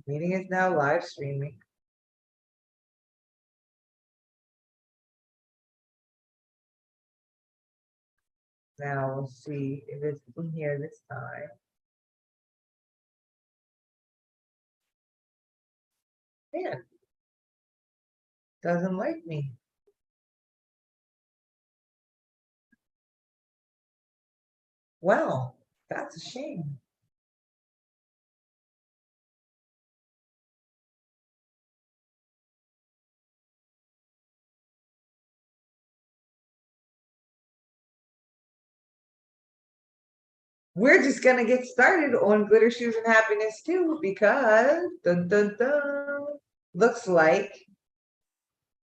Meeting is now live streaming. Now we'll see if it's in here this time. Man, doesn't like me. Well, that's a shame. We're just gonna get started on Glitter Shoes and Happiness too, because dun, dun, dun, looks like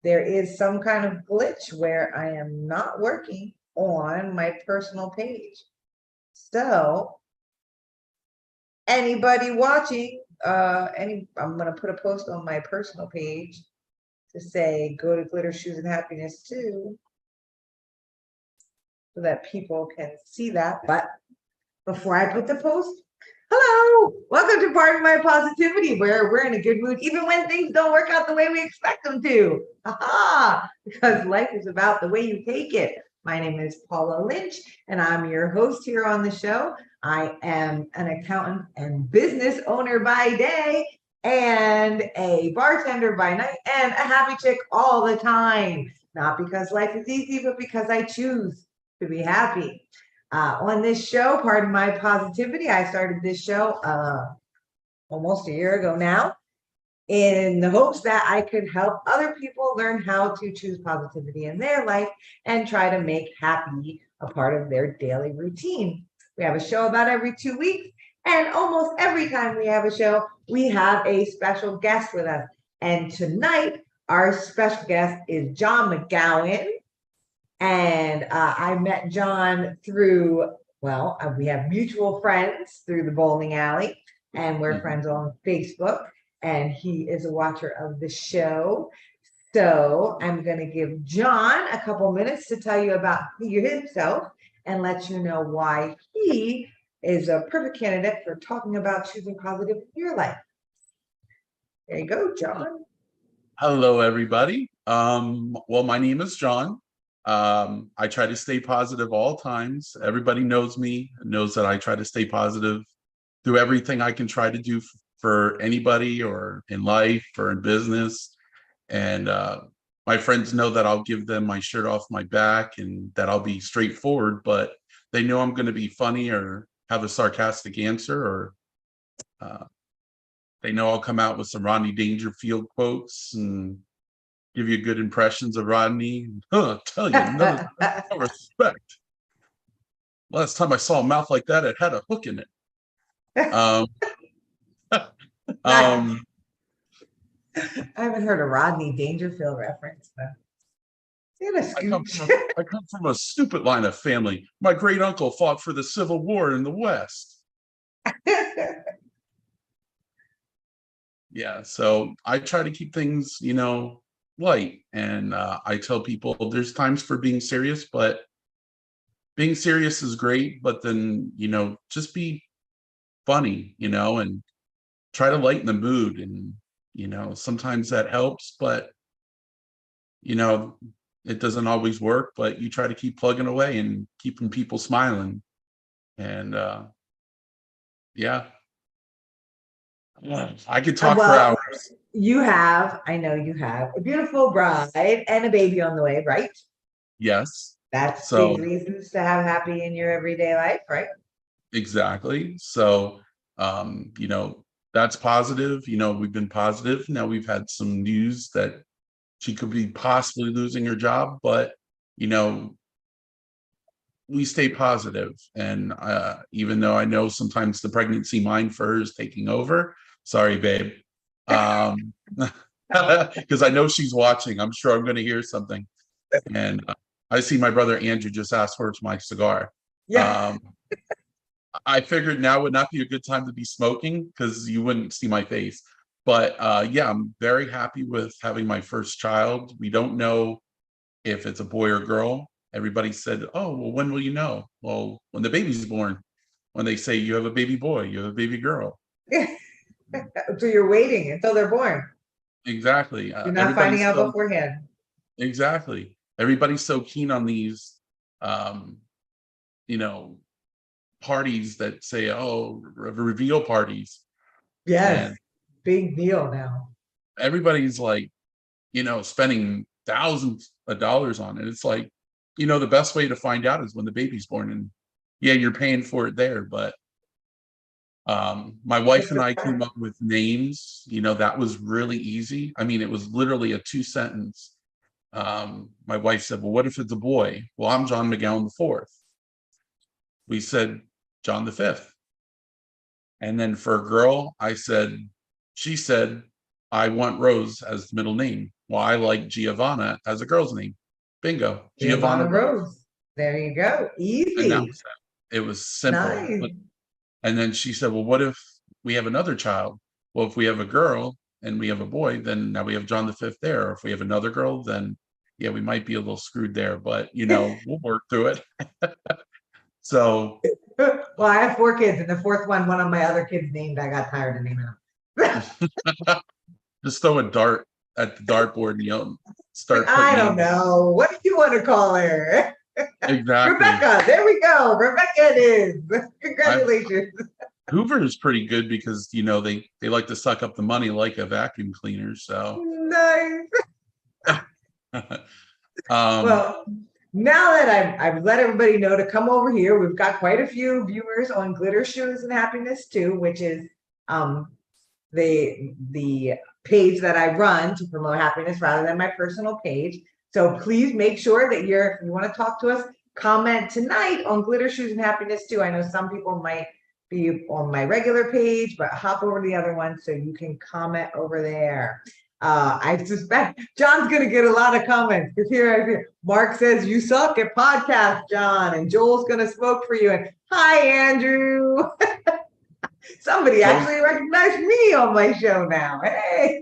there is some kind of glitch where I am not working on my personal page. So anybody watching, I'm gonna put a post on my personal page to say go to Glitter Shoes and Happiness too, so that people can see that. But before I put the post, hello, welcome to Part of My Positivity, where we're in a good mood even when things don't work out the way we expect them to. Aha! Because life is about the way you take it. My name is Paula Lynch, and I'm your host here on the show. I am an accountant and business owner by day, and a bartender by night, and a happy chick all the time. Not because life is easy, but because I choose to be happy. On this show, Pardon My Positivity, I started this show almost a year ago now, in the hopes that I could help other people learn how to choose positivity in their life and try to make happy a part of their daily routine. We have a show about every 2 weeks, and almost every time we have a show, we have a special guest with us. And tonight, our special guest is John McGowan. And I met John through, well, we have mutual friends through the bowling alley, and we're friends on Facebook, and he is a watcher of the show. So I'm going to give John a couple minutes to tell you about himself and let you know why he is a perfect candidate for talking about choosing positive in your life. There you go, John. Hello, everybody. Well, my name is John. I try to stay positive all times. Everybody knows me, knows that I try to stay positive through everything I can try to do for anybody, or in life or in business. And my friends know that I'll give them my shirt off my back and that I'll be straightforward, but they know I'm going to be funny or have a sarcastic answer, or they know I'll come out with some Rodney Dangerfield quotes and give you good impressions of Rodney. Tell you, no respect. Last time I saw a mouth like that, it had a hook in it. I haven't heard a Rodney Dangerfield reference, though. I come from a stupid line of family. My great uncle fought for the Civil War in the West. Yeah, so I try to keep things, light. And I tell people there's times for being serious, but being serious is great. But then, just be funny, and try to lighten the mood. And, sometimes that helps, but, it doesn't always work. But you try to keep plugging away and keeping people smiling. And yeah. I could talk for hours. I know you have a beautiful bride and a baby on the way, right? Yes. That's big reasons to have happy in your everyday life, right? Exactly. So, that's positive. We've been positive. Now we've had some news that she could be possibly losing her job, but, we stay positive. And even though I know sometimes the pregnancy mind for her is taking over, sorry, babe. Because I know she's watching. I'm sure I'm going to hear something. And I see my brother Andrew just asked where's my cigar. Yeah. I figured now would not be a good time to be smoking because you wouldn't see my face. But yeah, I'm very happy with having my first child. We don't know if it's a boy or girl. Everybody said, oh, well, when will you know? Well, when the baby's born. When they say you have a baby boy, you have a baby girl. So you're waiting until they're born. Exactly. You're not finding Everybody's out so beforehand. exactly. Everybody's so keen on these, um, you know, parties that say, "Oh, reveal parties," Yes, and big deal now. everybody's like, spending thousands of dollars on it. It's like, the best way to find out is when the baby's born, and yeah, you're paying for it there, but my wife and I came up with names. That was really easy. I mean, it was literally a 2 sentence. My wife said, well, what if it's a boy? Well, I'm John McGowan the fourth. We said John the fifth. And then for a girl, she said, I want Rose as the middle name. Well, I like Giovanna as a girl's name. Bingo. Giovanna Giovanna Rose. Rose. There you go. And that Easy. was that. It was simple. Nice. And then she said, well, what if we have another child? Well, if we have a girl and we have a boy, then now we have John the fifth there. Or if we have another girl, then yeah, we might be a little screwed there, but we'll work through it. So Well, I have 4 kids, and the fourth one of my other kids named, I got tired of naming them. just throw a dart at the dartboard and start putting I don't names. know. What do you want to call her? Exactly. Rebecca. There we go. Rebecca it is. Congratulations. Hoover is pretty good because they like to suck up the money like a vacuum cleaner. So Nice. um, Well, now that I've let everybody know to come over here, we've got quite a few viewers on Glitter Shoes and Happiness too, which is the page that I run to promote happiness rather than my personal page. So please make sure that if you want to talk to us, comment tonight on Glitter Shoes and Happiness too. I know some people might be on my regular page, but hop over to the other one so you can comment over there. I suspect John's gonna get a lot of comments because here Mark says you suck at podcast, John, and Joel's gonna smoke for you. And hi, Andrew. Somebody actually recognized me on my show now. Hey.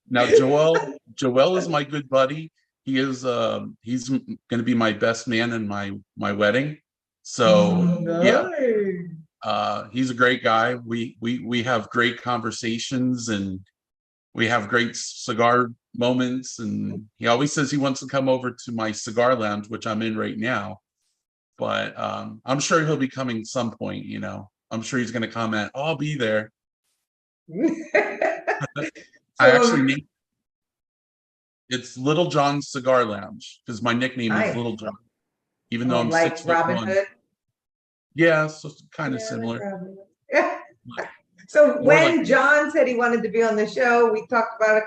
Now Joel is my good buddy. He's going to be my best man in my wedding. So Nice. yeah, he's a great guy. We have great conversations and we have great cigar moments. And he always says he wants to come over to my cigar lounge, which I'm in right now. But I'm sure he'll be coming some point. I'm sure he's going to comment, I'll be there. I actually named it's Little John's Cigar Lounge because my nickname is Little John, even though I'm like 6'1". Robin Hood. Yeah, so kind of similar. So when John said he wanted to be on the show, we talked about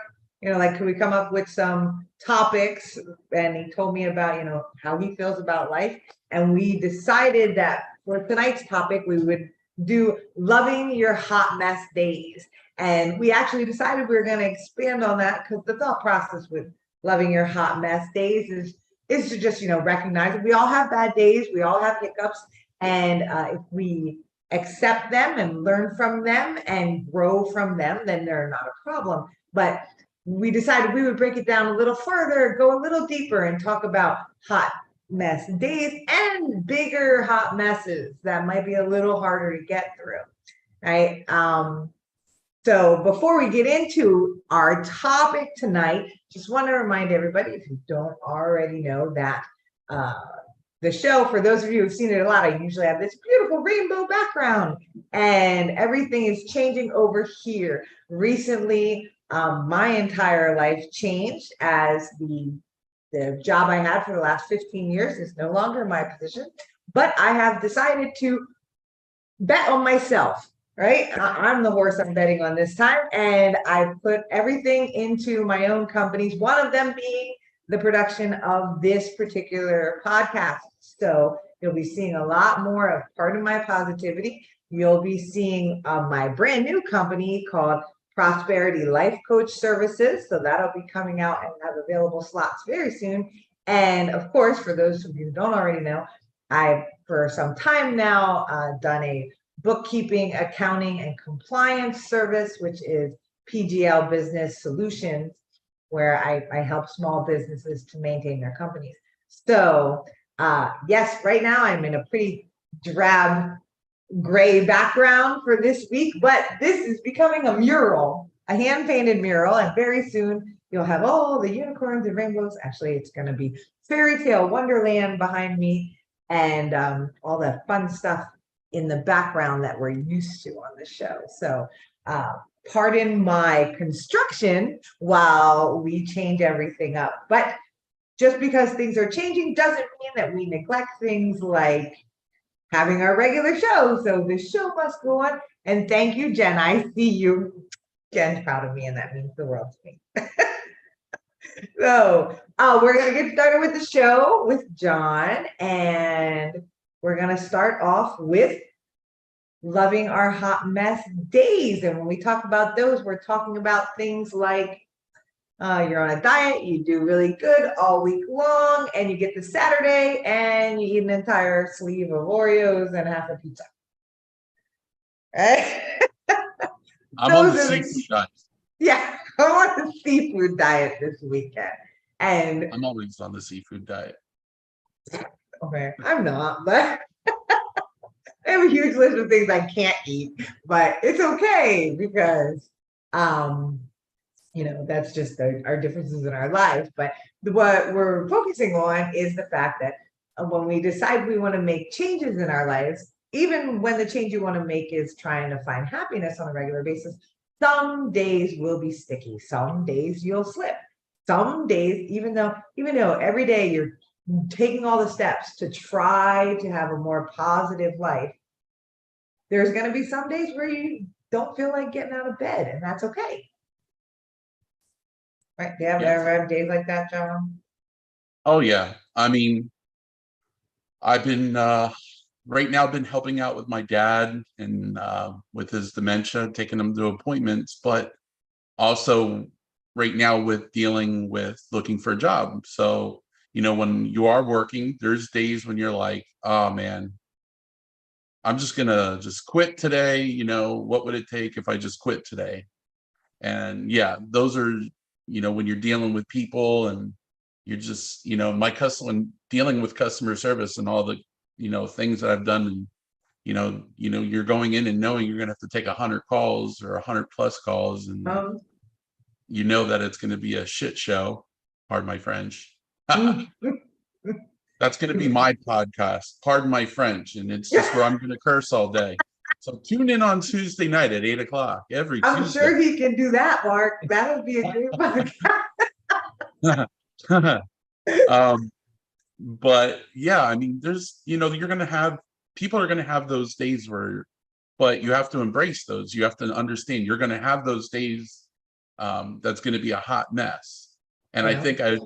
could we come up with some topics? And he told me about, how he feels about life. And we decided that for tonight's topic, we would do loving your hot mess days. And we actually decided we were going to expand on that because the thought process with loving your hot mess days is to just, recognize that we all have bad days. We all have hiccups. And if we accept them and learn from them and grow from them, then they're not a problem. But we decided we would break it down a little further, go a little deeper and talk about hot mess days and bigger hot messes that might be a little harder to get through, right? So before we get into our topic tonight, just want to remind everybody, if you don't already know, that the show, for those of you who've seen it a lot, I usually have this beautiful rainbow background and everything is changing over here. Recently, my entire life changed as the job I had for the last 15 years is no longer my position, but I have decided to bet on myself, right? I'm the horse I'm betting on this time. And I put everything into my own companies, one of them being the production of this particular podcast. So you'll be seeing a lot more of Part of My Positivity. You'll be seeing my brand new company called Prosperity Life Coach Services. So that'll be coming out and have available slots very soon. And of course, for those of you who don't already know, I've for some time now done a bookkeeping, accounting, and compliance service, which is PGL Business Solutions, where I help small businesses to maintain their companies. So yes, right now I'm in a pretty drab gray background for this week, but this is becoming a mural, a hand-painted mural, and very soon you'll have all the unicorns and rainbows. Actually, it's going to be fairy tale wonderland behind me, and all the fun stuff in the background that we're used to on the show. So pardon my construction while we change everything up. But just because things are changing doesn't mean that we neglect things like having our regular show. So the show must go on. And thank you, Jen. I see you. Jen's proud of me, and that means the world to me. So we're going to get started with the show with John. And we're going to start off with loving our hot mess days. And when we talk about those, we're talking about things like you're on a diet, you do really good all week long, and you get to Saturday and you eat an entire sleeve of Oreos and half a pizza. Right? I'm on the seafood diet. Yeah, I'm on the seafood diet this weekend. And I'm always on the seafood diet. Okay, I'm not, but I have a huge list of things I can't eat, but it's okay because that's just our differences in our lives. But what we're focusing on is the fact that when we decide we want to make changes in our lives, even when the change you want to make is trying to find happiness on a regular basis, some days will be sticky. Some days you'll slip. Some days, even though every day you're taking all the steps to try to have a more positive life, there's going to be some days where you don't feel like getting out of bed, and that's okay. Right? Do you ever have days like that, John? Oh yeah. I mean, I've been right now been helping out with my dad and with his dementia, taking him to appointments, but also right now with dealing with looking for a job. So, when you are working, there's days when you're like, oh man, I'm just gonna quit today. What would it take if I just quit today? And yeah, those are, when you're dealing with people and you're just, when dealing with customer service and all the, things that I've done, and, you're going in and knowing you're going to have to take 100 calls or 100 plus calls, and that it's going to be a shit show. Pardon my French. That's going to be my podcast. Pardon my French. And it's just where I'm going to curse all day. So tune in on Tuesday night at 8:00 every Tuesday. I'm sure he can do that, Mark. That would be a great podcast. But yeah, I mean, there's, you're going to have, people are going to have those days but you have to embrace those. You have to understand you're going to have those days that's going to be a hot mess. And I think I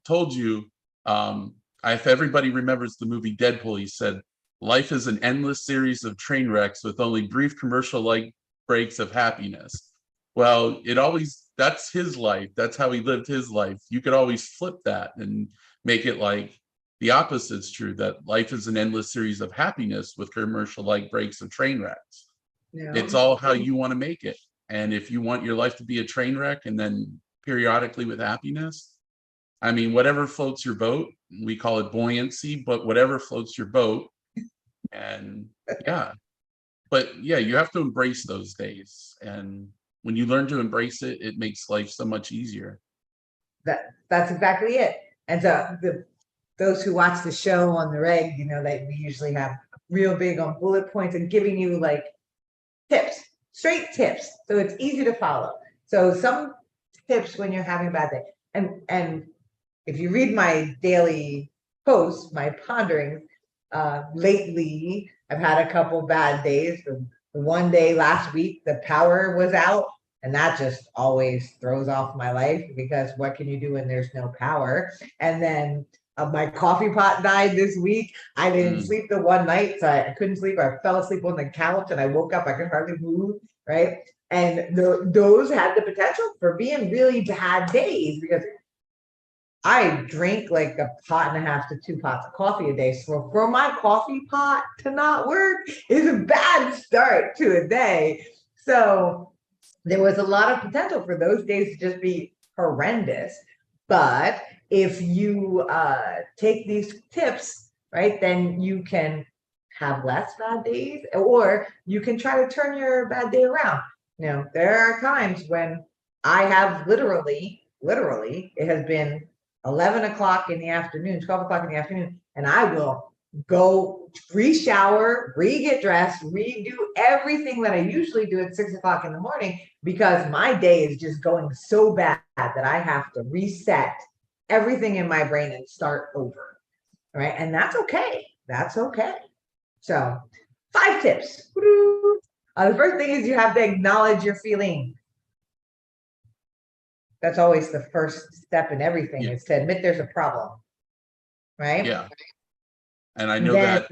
told you, if everybody remembers the movie Deadpool, he said, life is an endless series of train wrecks with only brief commercial-like breaks of happiness. Well, that's his life. That's how he lived his life. You could always flip that and make it like the opposite's true, that life is an endless series of happiness with commercial-like breaks of train wrecks. Yeah. It's all how you want to make it. And if you want your life to be a train wreck and then periodically with happiness, I mean, whatever floats your boat, we call it buoyancy, but whatever floats your boat. And yeah, but yeah, you have to embrace those days. And when you learn to embrace it, it makes life so much easier. That's exactly it. And so those who watch the show on the reg, that we usually have real big on bullet points and giving you like tips, straight tips. So it's easy to follow. So some tips when you're having a bad day. And if you read my daily posts, my ponderings, lately I've had a couple bad days. The one day last week, the power was out, and that just always throws off my life because what can you do when there's no power? And then my coffee pot died this week. I didn't sleep the one night, so I couldn't sleep. I fell asleep on the couch and I woke up, I could hardly move, right? And those had the potential for being really bad days because I drink like 1.5 pots to 2 pots of coffee a day. So for my coffee pot to not work is a bad start to a day. So there was a lot of potential for those days to just be horrendous. But if you take these tips, right, then you can have less bad days, or you can try to turn your bad day around. There are times when I have literally, it has been 11 o'clock in the afternoon, 12 o'clock in the afternoon, and I will go re-shower, re-get dressed, redo everything that I usually do at 6 o'clock in the morning, because my day is just going so bad that I have to reset everything in my brain and start over. Right. And that's okay. That's okay. So 5 tips. The first thing is you have to acknowledge your feeling. That's always the first step in everything, is to admit there's a problem. Right. Yeah. And I know that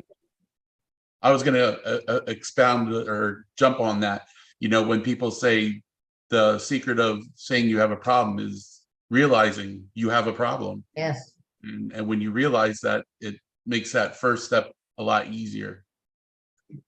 I was going to expound or jump on that. When people say the secret of saying you have a problem is realizing you have a problem. Yes. And when you realize that, it makes that first step a lot easier.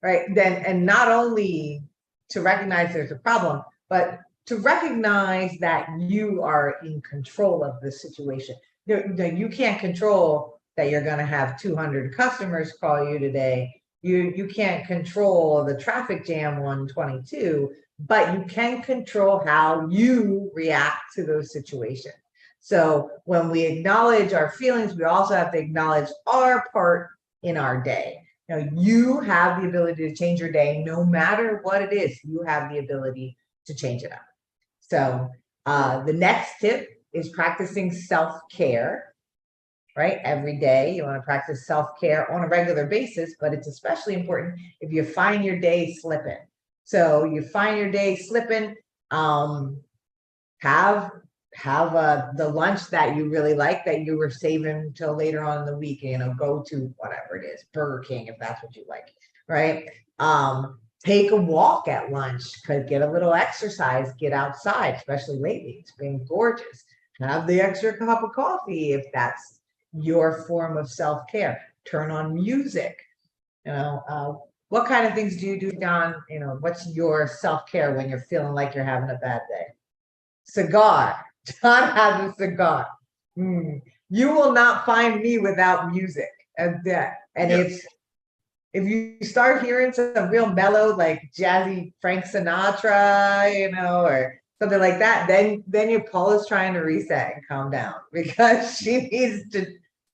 Right. And not only to recognize there's a problem, but to recognize that you are in control of the situation. You can't control that you're going to have 200 customers call you today. You can't control the traffic jam on 22, but you can control how you react to those situations. So when we acknowledge our feelings, we also have to acknowledge our part in our day. You have the ability to change your day, no matter what it is. You have the ability to change it up. So the next tip is practicing self-care. Right? Every day you want to practice self-care on a regular basis, but it's especially important if you find your day slipping. So you find your day slipping, have the lunch that you really like, that you were saving till later on in the week, go to whatever it is, Burger King, if that's what you like, right? Take a walk at lunch, could get a little exercise, get outside, especially lately, it's been gorgeous. Have the extra cup of coffee if that's your form of self-care. Turn on music. What kind of things do you do, John? What's your self-care when you're feeling like you're having a bad day? Cigar. John has a cigar. You will not find me without music. And if you start hearing some real mellow, like jazzy Frank Sinatra, or something like that, then your Paula's trying to reset and calm down, because she needs to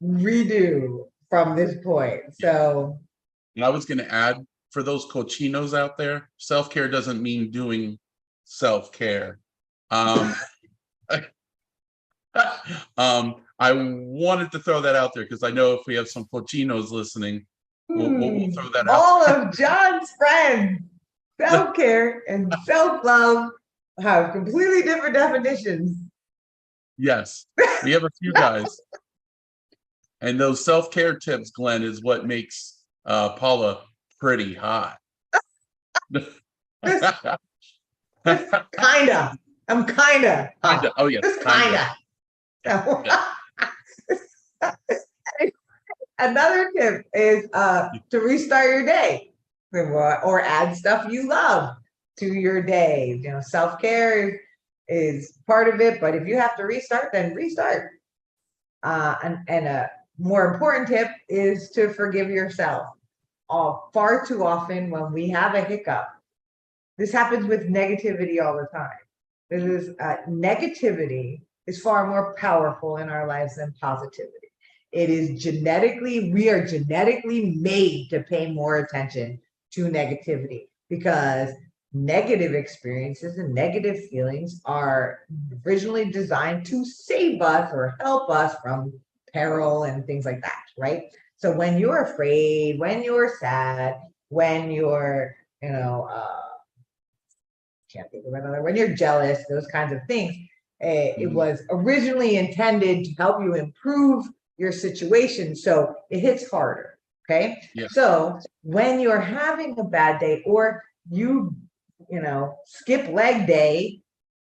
redo from this point. So, and I was going to add, for those cochinos out there, self-care doesn't mean doing self-care. I wanted to throw that out there because I know if we have some cochinos listening, we'll throw that out. All of John's friends, self-care and self-love have completely different definitions. Yes, we have a few guys. And those self-care tips, Glenn, is what makes Paula pretty hot. Kinda. I'm kinda. Oh, yes. Just kinda. Another tip is to restart your day, or add stuff you love to your day. Self-care is part of it, but if you have to restart, then restart. And a more important tip is to forgive yourself. Far too often when we have a hiccup, this happens with negativity all the time. Negativity is far more powerful in our lives than positivity. We are genetically made to pay more attention to negativity, because negative experiences and negative feelings are originally designed to save us or help us from peril and things like that, right? So when you're afraid, when you're sad, when you're, can't think of another, when you're jealous, those kinds of things, it was originally intended to help you improve your situation, so it hits harder. Okay. Yeah. So when you're having a bad day, or you skip leg day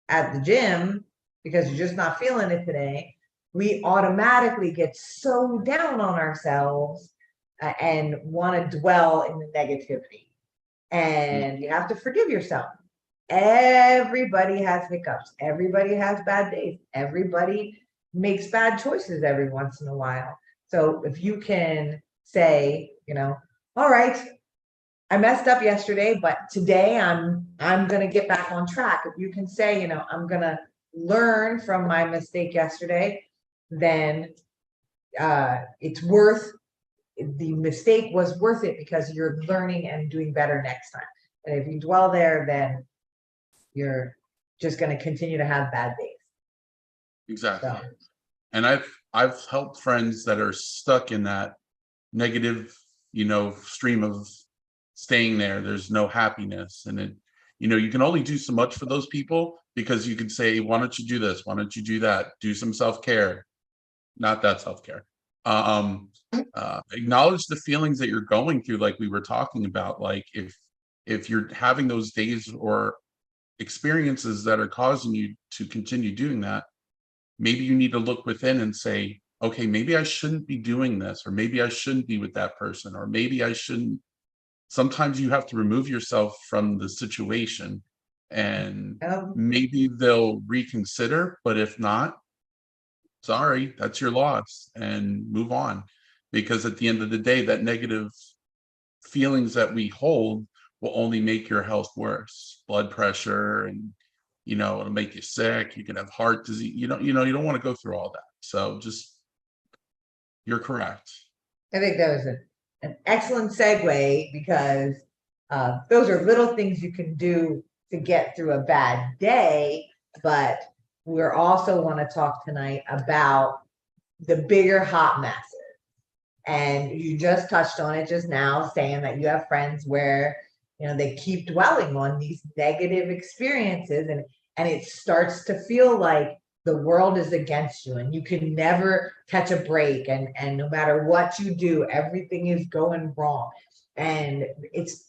at the gym because you're just not feeling it today, we automatically get so down on ourselves and want to dwell in the negativity. And you have to forgive yourself. Everybody has hiccups. Everybody has bad days. Everybody makes bad choices every once in a while. So if you can say, all right, I messed up yesterday, but today I'm gonna get back on track. If you can say, I'm gonna learn from my mistake yesterday, then it's worth the mistake was worth it because you're learning and doing better next time. And if you dwell there, then you're just going to continue to have bad days. Exactly. So, And I've helped friends that are stuck in that negative, stream of staying there. There's no happiness. And you can only do so much for those people because you can say, why don't you do this? Why don't you do that? Do some self-care. Not that self-care. Acknowledge the feelings that you're going through, like we were talking about. Like if you're having those days or experiences that are causing you to continue doing that, maybe you need to look within and say, okay, maybe I shouldn't be doing this, or maybe I shouldn't be with that person, or maybe I shouldn't. Sometimes you have to remove yourself from the situation, and maybe they'll reconsider, but if not, sorry, that's your loss, and move on. Because at the end of the day, that negative feelings that we hold will only make your health worse. Blood pressure, and it'll make you sick. You can have heart disease. You don't want to go through all that. So you're correct. I think that was an excellent segue because those are little things you can do to get through a bad day, but we're also want to talk tonight about the bigger hot messes. And you just touched on it just now, saying that you have friends where they keep dwelling on these negative experiences, and it starts to feel like the world is against you and you can never catch a break, and no matter what you do, everything is going wrong. And it's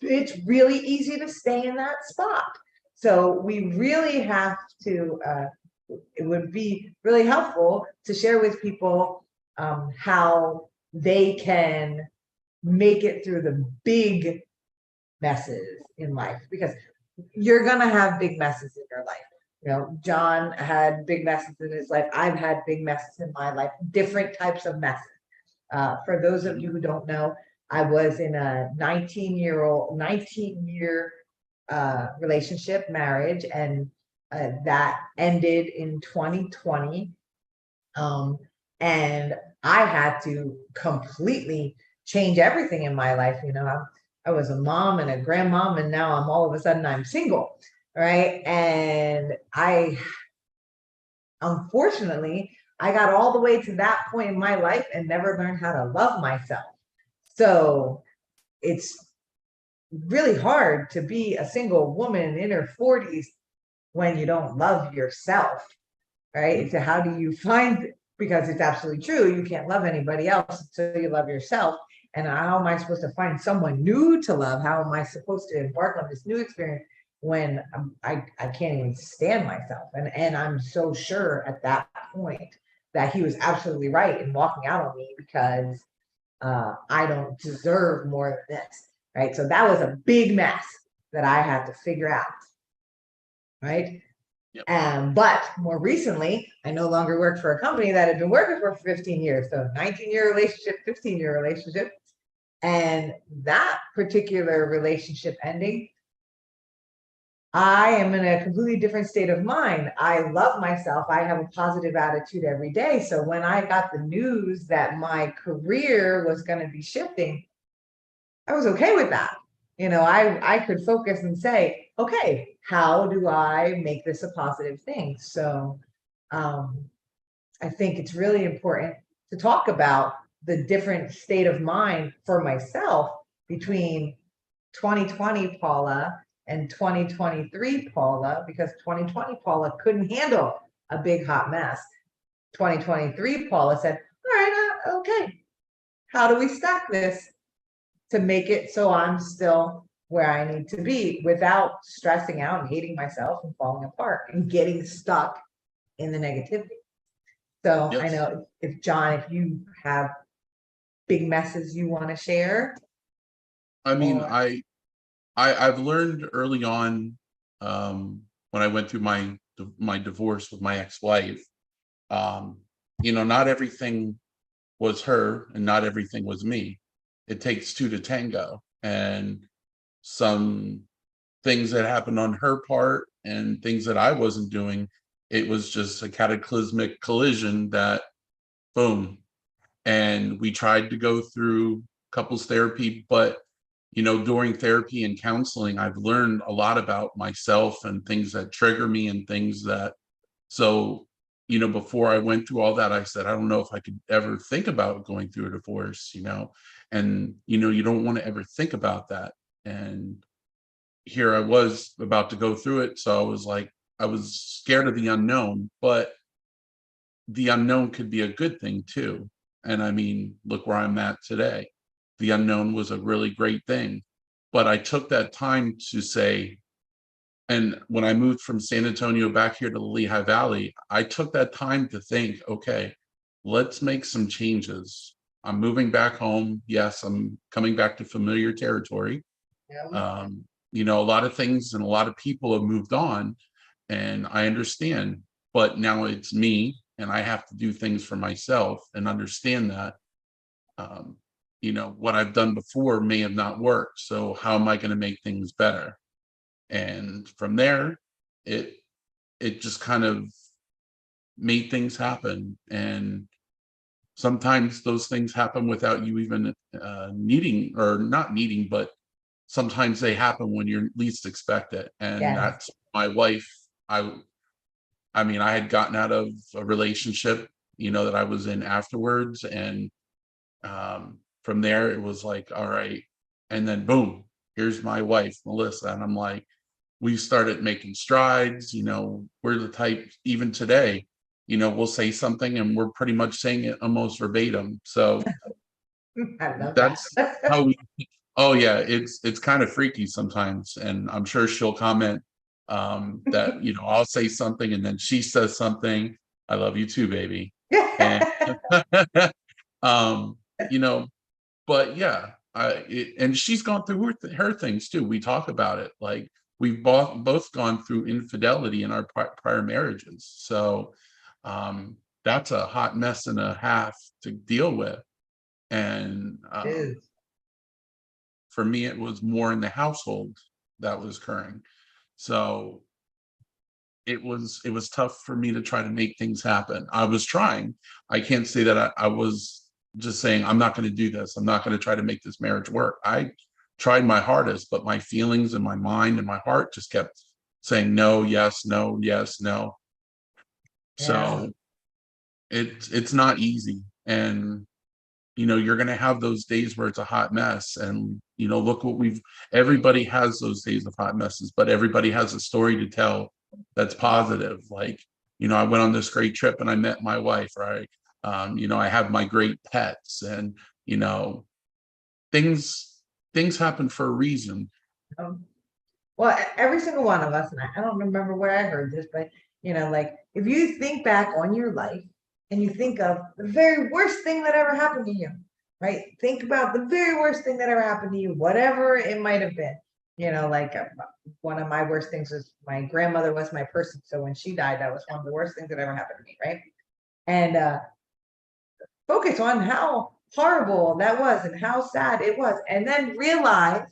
really easy to stay in that spot. So we really have to it would be really helpful to share with people how they can make it through the big messes in life, because you're gonna have big messes in your life. John had big messes in his life. I've had big messes in my life, different types of messes. For those of you who don't know, I was in a 19-year relationship, marriage, and that ended in 2020. And I had to completely change everything in my life. I was a mom and a grandmom, and now all of a sudden I'm single, right? And unfortunately, I got all the way to that point in my life and never learned how to love myself. So it's really hard to be a single woman in her 40s when you don't love yourself, right? So how do you find, because it's absolutely true, you can't love anybody else until you love yourself. And how am I supposed to find someone new to love? How am I supposed to embark on this new experience when I can't even stand myself? And I'm so sure at that point that he was absolutely right in walking out on me, because I don't deserve more than this, right? So that was a big mess that I had to figure out, right? Yep. But more recently, I no longer work for a company that had been working for 15 years. So 19-year relationship, 15-year relationship. And that particular relationship ending, I am in a completely different state of mind. I love myself. I have a positive attitude every day. So when I got the news that my career was going to be shifting, I was okay with that. I could focus and say, okay, how do I make this a positive thing? So I think it's really important to talk about the different state of mind for myself between 2020 Paula and 2023 Paula, because 2020 Paula couldn't handle a big hot mess. 2023 Paula said, all right, okay, how do we stack this to make it so I'm still where I need to be without stressing out and hating myself and falling apart and getting stuck in the negativity? So I Yes. know if John, if you have big messes you want to share. I mean, or I've learned early on, when I went through my divorce with my ex-wife, not everything was her and not everything was me. it takes two to tango, and some things that happened on her part and things that I wasn't doing, it was just a cataclysmic collision that boom. And we tried to go through couples therapy, but during therapy and counseling, I've learned a lot about myself and things that trigger me and things that, so, before I went through all that, I said, I don't know if I could ever think about going through a divorce, and, you don't want to ever think about that. And here I was about to go through it. So I was like, I was scared of the unknown, but the unknown could be a good thing too. And I mean, look where I'm at today. The unknown was a really great thing. But I took that time to say, and when I moved from San Antonio back here to the Lehigh Valley, I took that time to think, okay, let's make some changes. I'm moving back home. Yes, I'm coming back to familiar territory. Yeah. A lot of things and a lot of people have moved on, and I understand, but now it's me and I have to do things for myself and understand that, what I've done before may have not worked. So how am I going to make things better? And from there, it just kind of made things happen. And sometimes those things happen without you even needing, or not needing, but sometimes they happen when you least expect it. And Yes. that's my wife. I mean, I had gotten out of a relationship, that I was in afterwards. And from there, it was like, all right. And then boom, here's my wife, Melissa. And I'm like, we started making strides. We're the type, even today, we'll say something and we're pretty much saying it almost verbatim. So I love that's that. how we, oh yeah, it's kind of freaky sometimes. And I'm sure she'll comment that, I'll say something and then she says something. I love you too, baby. And um, you know, but yeah, and she's gone through her things too. We talk about it. Like we've both gone through infidelity in our prior marriages. So that's a hot mess and a half to deal with. And Is. for me, it was more in the household that was occurring. So it was tough for me to try to make things happen. I was trying. I can't say that I was just saying, I'm not going to do this. I'm not going to try to make this marriage work. I tried my hardest, but my feelings and my mind and my heart just kept saying no, yes, no, yes, no. Yeah. So it's not easy. And you're going to have those days where it's a hot mess. And look what everybody has those days of hot messes, but everybody has a story to tell that's positive. Like, I went on this great trip and I met my wife, right? I have my great pets, and things happen for a reason. Um, well, every single one of us, and I don't remember where I heard this, but like if you think back on your life and you think of the very worst thing that ever happened to you, right? Think about the very worst thing that ever happened to you, whatever it might have been. Like one of my worst things was my grandmother was my person. So when she died, that was one of the worst things that ever happened to me, right? And focus on how horrible that was and how sad it was, and then realize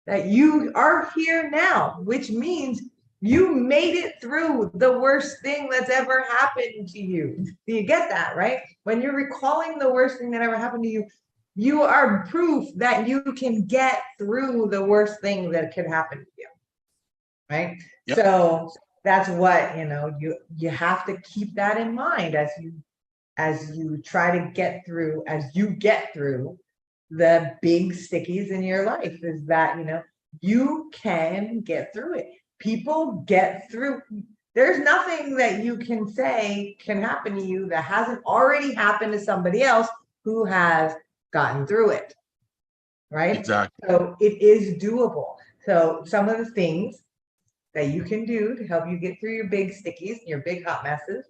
that you are here now, which means you made it through the worst thing that's ever happened to you. Do you get that, right? When you're recalling the worst thing that ever happened to you, you are proof that you can get through the worst thing that could happen to you, right? Yep. So that's what, you have to keep that in mind as you try to get through, as you get through the big stickies in your life, is that, you can get through it. People get through. There's nothing that you can say can happen to you that hasn't already happened to somebody else who has gotten through it, right? Exactly. So it is doable. So some of the things that you can do to help you get through your big stickies, your big hot messes.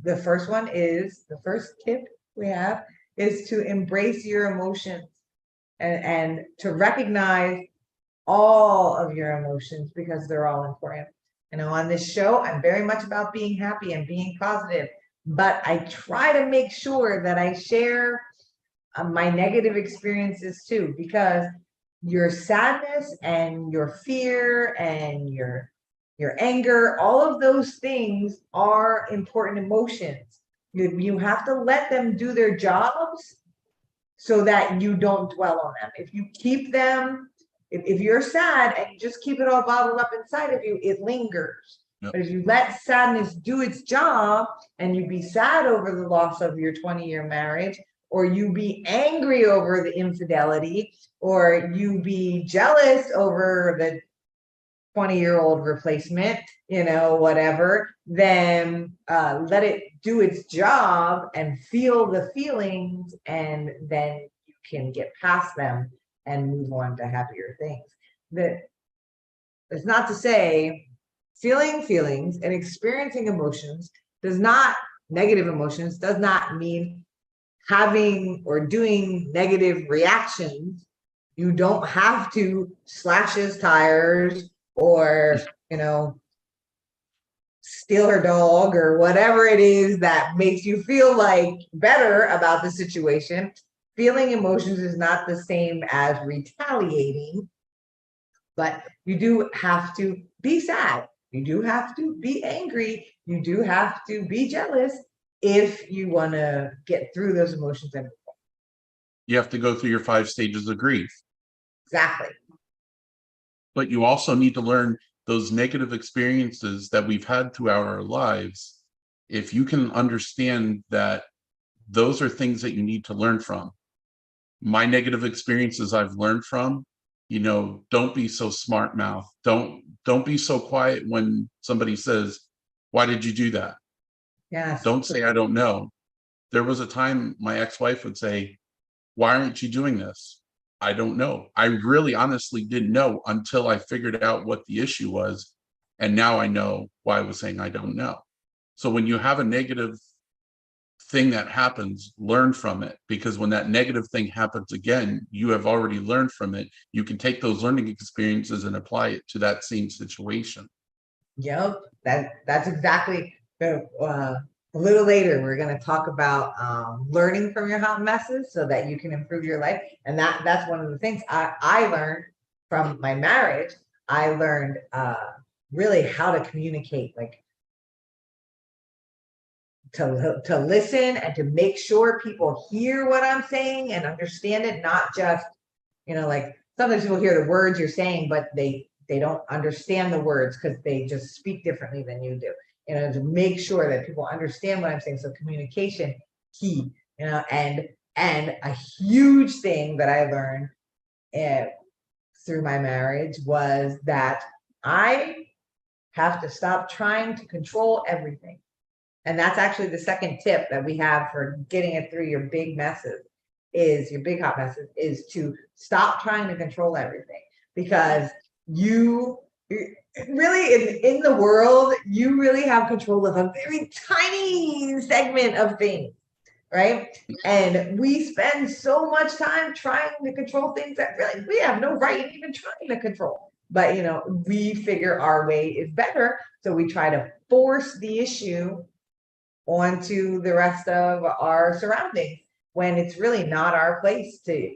The first tip we have is to embrace your emotions and to recognize all of your emotions, because they're all important. On this show, I'm very much about being happy and being positive, but I try to make sure that I share my negative experiences too, because your sadness and your fear and your anger, all of those things are important emotions. You have to let them do their jobs so that you don't dwell on them. If you keep them, if you're sad and you just keep it all bottled up inside of you, it lingers. Yep. But if you let sadness do its job and you be sad over the loss of your 20-year marriage, or you be angry over the infidelity, or you be jealous over the 20-year-old replacement, whatever, then let it do its job and feel the feelings, and then you can get past them and move on to happier things. That it's not to say feeling feelings and experiencing emotions negative emotions does not mean having or doing negative reactions. You don't have to slash his tires or, steal her dog or whatever it is that makes you feel like better about the situation. Feeling emotions is not the same as retaliating, but you do have to be sad. You do have to be angry. You do have to be jealous if you want to get through those emotions. You have to go through your 5 stages of grief. Exactly. But you also need to learn those negative experiences that we've had throughout our lives. If you can understand that those are things that you need to learn from. My negative experiences I've learned from, don't be so smart mouth. Don't be so quiet when somebody says, "Why did you do that?" Yes. Don't say, "I don't know." There was a time my ex-wife would say, "Why aren't you doing this?" I don't know. I really honestly didn't know until I figured out what the issue was. And now I know why I was saying I don't know. So when you have a negative thing that happens, learn from it, because when that negative thing happens again, you have already learned from it. You can take those learning experiences and apply it to that same situation. Yep, that's exactly. A little later, we're going to talk about learning from your hot messes so that you can improve your life, and that's one of the things I learned from my marriage. I learned really how to communicate, like to listen and to make sure people hear what I'm saying and understand it, not just like sometimes people hear the words you're saying, but they don't understand the words because they just speak differently than you do. To make sure that people understand what I'm saying. So communication key. And a huge thing that I learned through my marriage was that I have to stop trying to control everything. And that's actually the second tip that we have for getting it through your big messes, is your big hot messes, is to stop trying to control everything, because you really in the world, you really have control of a very tiny segment of things, right? And we spend so much time trying to control things that really we have no right even trying to control. But we figure our way is better, so we try to force the issue onto the rest of our surroundings when it's really not our place to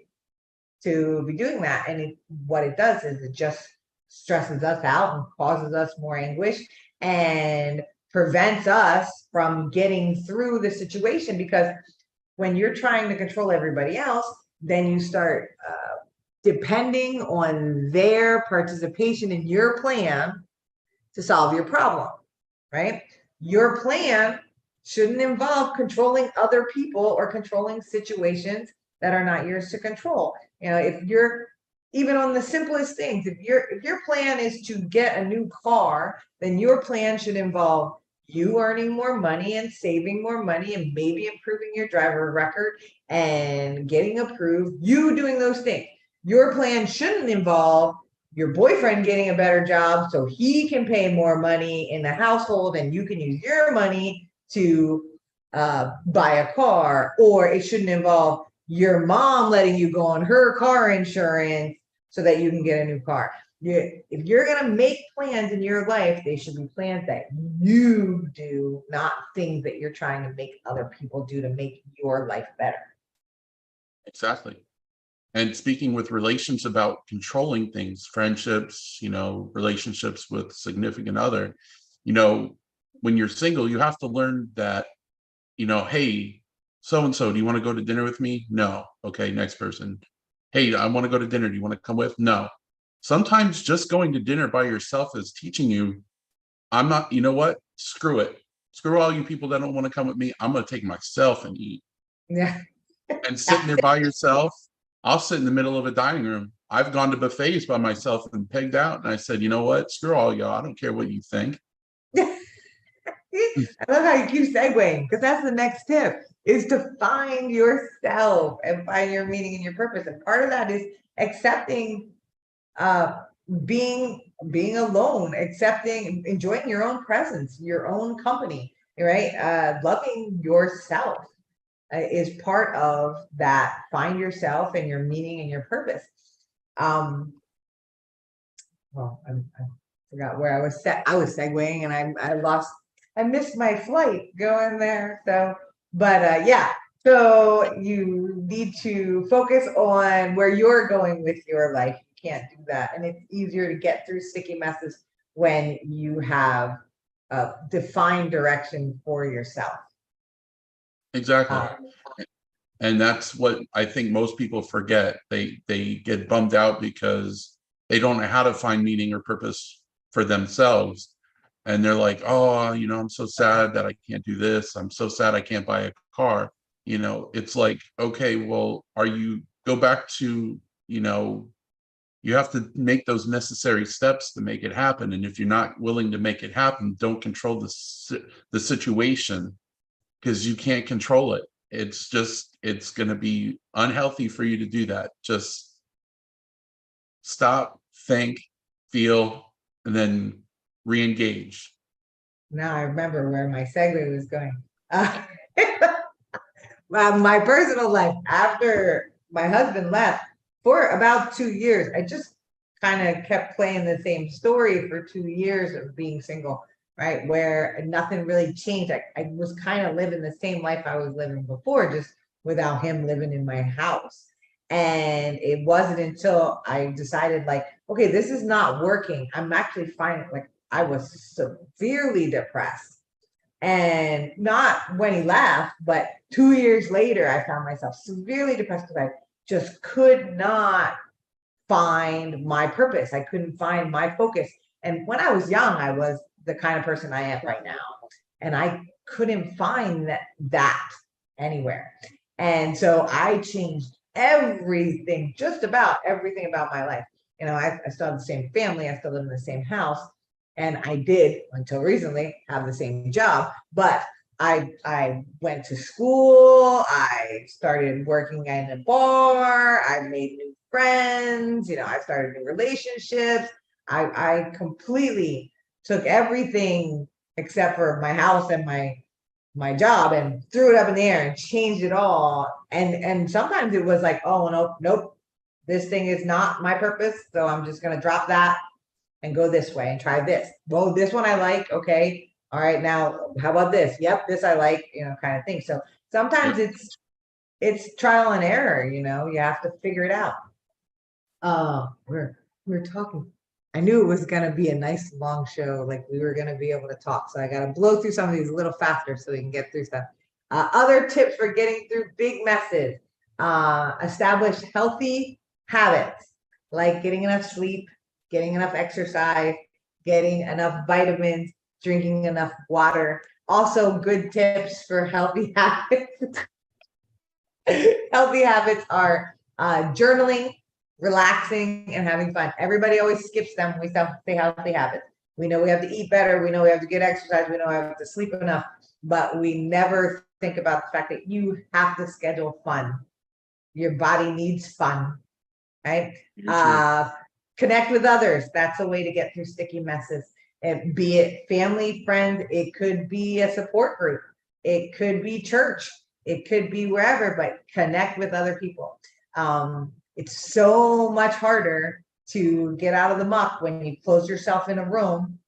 be doing that. And what it does is it just stresses us out and causes us more anguish and prevents us from getting through the situation, because when you're trying to control everybody else, then you start depending on their participation in your plan to solve your problem, right? Your plan shouldn't involve controlling other people or controlling situations that are not yours to control. If you're even on the simplest things, if your plan is to get a new car, then your plan should involve you earning more money and saving more money and maybe improving your driver record and getting approved, you doing those things. Your plan shouldn't involve your boyfriend getting a better job so he can pay more money in the household and you can use your money to buy a car. Or it shouldn't involve your mom letting you go on her car insurance so that you can get a new car. If you're going to make plans in your life, they should be plans that you do, not things that you're trying to make other people do to make your life better. Exactly. And speaking with relations about controlling things, friendships, relationships with significant other, you know, when you're single, you have to learn that, hey, so and so, do you want to go to dinner with me? No. Okay, next person. Hey, I want to go to dinner. Do you want to come with? No. Sometimes just going to dinner by yourself is teaching you, I'm not, you know what? Screw it. Screw all you people that don't want to come with me. I'm going to take myself and eat. Yeah. And sitting there by yourself, I'll sit in the middle of a dining room. I've gone to buffets by myself and pegged out. And I said, you know what? Screw all y'all. I don't care what you think. I love how you keep segueing because that's the next tip is to find yourself and find your meaning and your purpose. And part of that is accepting uh being alone, accepting, enjoying your own presence, your own company, right? Loving yourself is part of that. Find yourself and your meaning and your purpose. Well, I forgot where I was set. I was segueing and I missed my flight going there. So, but yeah, so you need to focus on where you're going with your life. You can't do that. And it's easier to get through sticky messes when you have a defined direction for yourself. Exactly. Uh, And that's what I think most people forget. They get bummed out because they don't know how to find meaning or purpose for themselves. And they're like, oh, I'm so sad that I can't do this. I'm so sad I can't buy a car. It's like, okay, well, go back to, you have to make those necessary steps to make it happen. And if you're not willing to make it happen, don't control the situation because you can't control it. It's going to be unhealthy for you to do that. Just stop, think, feel, and then re-engage. Now I remember where my segue was going. Well, my personal life after my husband left for about 2 years, I just kind of kept playing the same story for 2 years of being single, right? Where nothing really changed. I was kind of living the same life I was living before, just without him living in my house. And it wasn't until I decided, like, okay, this is not working. I'm actually finding, like, I was severely depressed. And not when he left, but 2 years later, I found myself severely depressed because I just could not find my purpose. I couldn't find my focus. And when I was young, I was the kind of person I am right now. And I couldn't find that anywhere. And so I changed everything, just about everything about my life. I still have the same family, I still live in the same house, and I did until recently have the same job, but I went to school, I started working in a bar, I made new friends, I started new relationships. I completely took everything except for my house and my job and threw it up in the air and changed it all. And sometimes it was like, oh no, nope, this thing is not my purpose, so I'm just gonna drop that and go this way and try this. Well, this one I like. Okay. All right. Now, how about this? Yep, this I like, kind of thing. So sometimes Yep. it's trial and error, you have to figure it out. We're talking. I knew it was gonna be a nice long show, like we were gonna be able to talk. So I gotta blow through some of these a little faster so we can get through stuff. Other tips for getting through big messes. Establish healthy habits like getting enough sleep, getting enough exercise, getting enough vitamins, drinking enough water. Also, good tips for healthy habits. Healthy habits are journaling, relaxing, and having fun. Everybody always skips them when we say healthy habits. We know we have to eat better. We know we have to get exercise. We know we have to sleep enough, but we never think about the fact that you have to schedule fun. Your body needs fun, right? Connect with others. That's a way to get through sticky messes. And be it family, friends, it could be a support group, it could be church, it could be wherever, but connect with other people. It's so much harder to get out of the muck when you close yourself in a room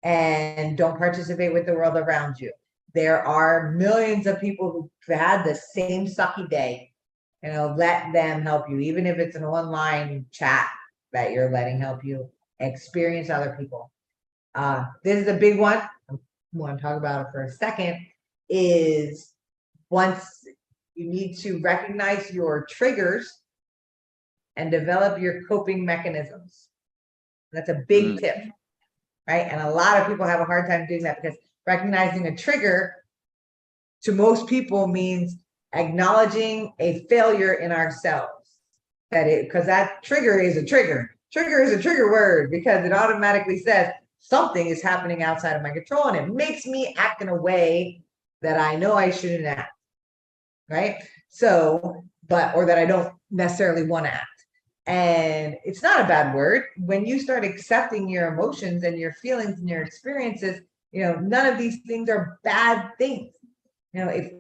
and don't participate with the world around you. There are millions of people who've had the same sucky day let them help you, even if it's an online chat that you're letting help you experience other people. This is a big one. I want to talk about it for a second. Is once you need to recognize your triggers and develop your coping mechanisms. That's a big tip, right? And a lot of people have a hard time doing that because recognizing a trigger to most people means acknowledging a failure in ourselves. Because that trigger is a trigger. Trigger is a trigger word because it automatically says something is happening outside of my control and it makes me act in a way that I know I shouldn't act, right? So, or that I don't necessarily want to act. And it's not a bad word. When you start accepting your emotions and your feelings and your experiences, none of these things are bad things. If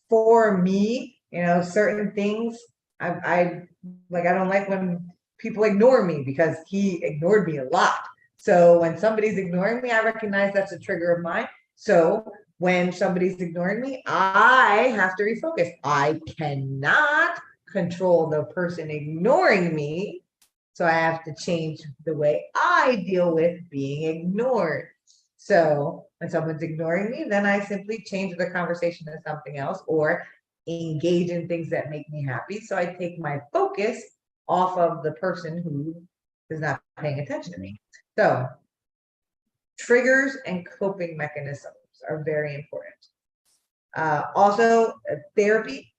for me, certain things, I don't like when people ignore me because he ignored me a lot. So when somebody's ignoring me, I recognize that's a trigger of mine. So when somebody's ignoring me, I have to refocus. I cannot control the person ignoring me. So I have to change the way I deal with being ignored. So when someone's ignoring me, then I simply change the conversation to something else or engage in things that make me happy. So I take my focus off of the person who is not paying attention to me. So triggers and coping mechanisms are very important. Also, therapy.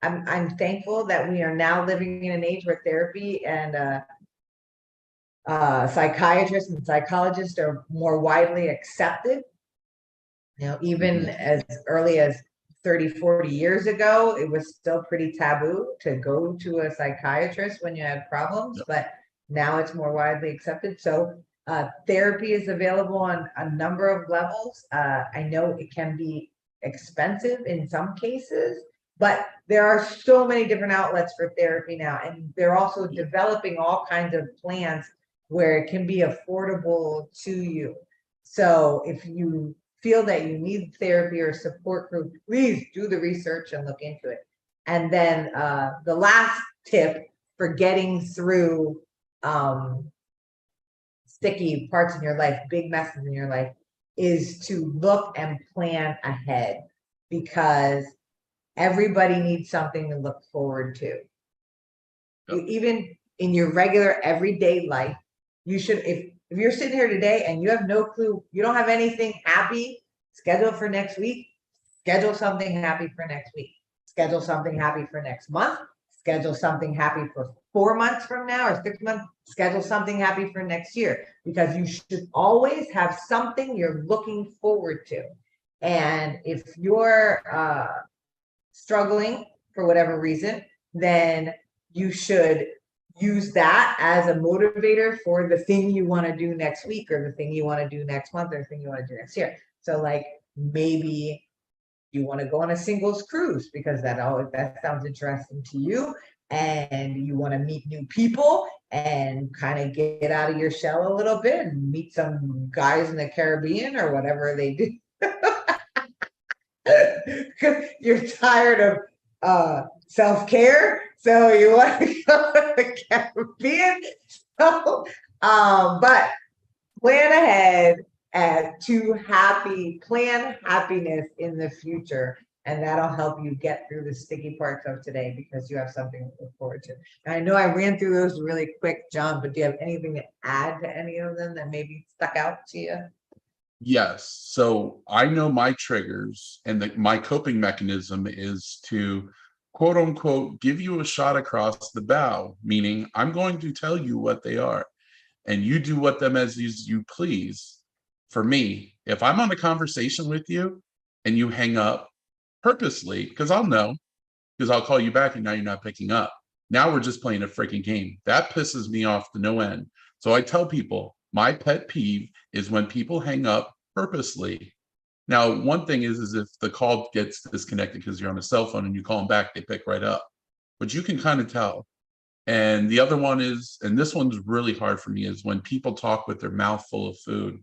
I'm thankful that we are now living in an age where therapy and psychiatrists and psychologists are more widely accepted. Even as early as 30, 40 years ago, it was still pretty taboo to go to a psychiatrist when you had problems, but now it's more widely accepted. So therapy is available on a number of levels. I know it can be expensive in some cases, but there are so many different outlets for therapy now, and they're also developing all kinds of plans where it can be affordable to you. So if you feel that you need therapy or support group, please do the research and look into it. And then the last tip for getting through sticky parts in your life, big messes in your life, is to look and plan ahead, because everybody needs something to look forward to. Even in your regular everyday life, you should, if you're sitting here today and you have no clue, you don't have anything happy scheduled for next week, schedule something happy for next week, schedule something happy for next month, schedule something happy for 4 months from now or 6 months, schedule something happy for next year, because you should always have something you're looking forward to. And if you're struggling for whatever reason, then you should use that as a motivator for the thing you want to do next week, or the thing you want to do next month, or the thing you want to do next year. So like maybe you want to go on a singles cruise because that sounds interesting to you, and you want to meet new people and kind of get out of your shell a little bit and meet some guys in the Caribbean or whatever they do. Because you're tired of self-care, so you want to go to the Caribbean. So, but plan ahead plan happiness in the future, and that'll help you get through the sticky parts of today because you have something to look forward to. And I know I ran through those really quick, John, but do you have anything to add to any of them that maybe stuck out to you? Yes. So I know my triggers, and my coping mechanism is to quote unquote give you a shot across the bow, meaning I'm going to tell you what they are and you do with them as you please. For me, if I'm on a conversation with you and you hang up purposely, because I'll know, because I'll call you back and now you're not picking up. Now we're just playing a freaking game. That pisses me off to no end. So I tell people my pet peeve is when people hang up purposely. Now, one thing is if the call gets disconnected because you're on a cell phone and you call them back, they pick right up. But you can kind of tell. And the other one is, and this one's really hard for me, is when people talk with their mouth full of food.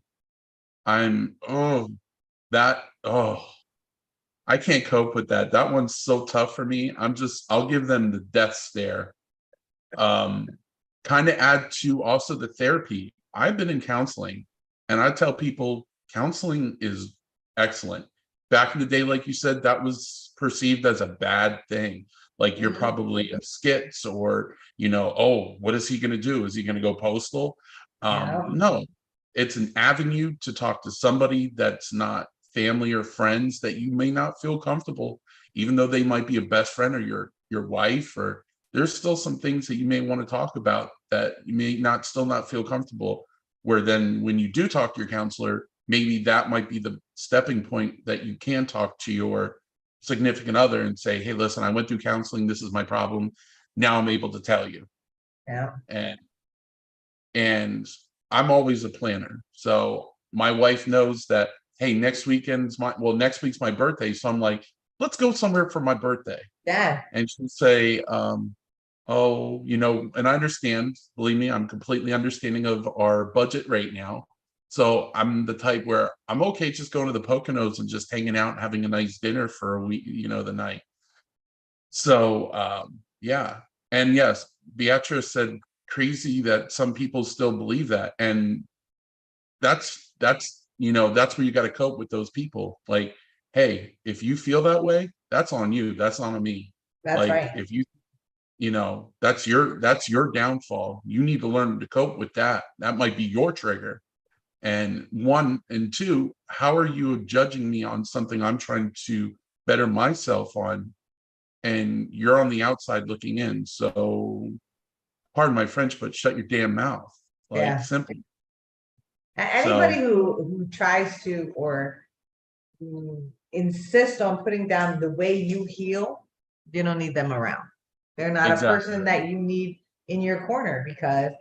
I can't cope with that. That one's so tough for me. I'll give them the death stare. Kind of add to also the therapy. I've been in counseling, and I tell people counseling is excellent. Back in the day, like you said, that was perceived as a bad thing. Like you're probably a skits, or oh, what is he going to do? Is he going to go postal? Yeah. No, it's an avenue to talk to somebody that's not family or friends that you may not feel comfortable, even though they might be a best friend or your wife, or there's still some things that you may want to talk about that you may not feel comfortable. Where then when you do talk to your counselor, maybe that might be the stepping point that you can talk to your significant other and say, hey, listen, I went through counseling. This is my problem. Now I'm able to tell you. Yeah. And I'm always a planner. So my wife knows that, hey, next week's my birthday. So I'm like, let's go somewhere for my birthday. Yeah. And she'll say, oh, and I understand, believe me, I'm completely understanding of our budget right now. So I'm the type where I'm okay just going to the Poconos and just hanging out and having a nice dinner for a week, the night. So yeah. And yes, Beatrice said crazy that some people still believe that. And that's where you got to cope with those people. Like, hey, if you feel that way, that's on you. That's not on me. That's like right. if that's your downfall. You need to learn to cope with that. That might be your trigger. And one, and two, how are you judging me on something I'm trying to better myself on, and you're on the outside looking in? So pardon my French, but shut your damn mouth. Yeah. Simple. Anybody who tries to or insist on putting down the way you heal, you don't need them around. They're not a person that you need in your corner, because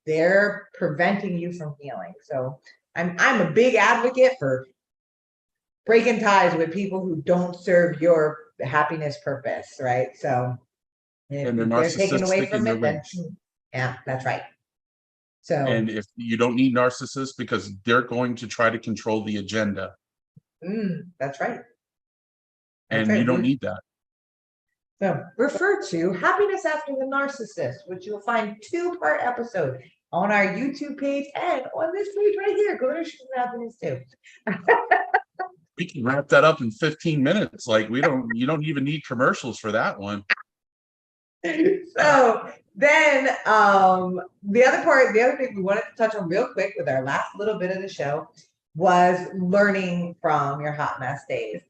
they're preventing you from healing. So I'm a big advocate for breaking ties with people who don't serve your happiness purpose, right? So if they're taken away from it, then yeah, that's right. So, and if you don't need narcissists, because they're going to try to control the agenda. That's right. And you don't need that. So refer to Happiness After the Narcissist, which you'll find 2-part episode on our YouTube page and on this page right here. Go to Issues of Happiness too. We can wrap that up in 15 minutes. Like you don't even need commercials for that one. So then the other thing we wanted to touch on real quick with our last little bit of the show was learning from your hot mess days.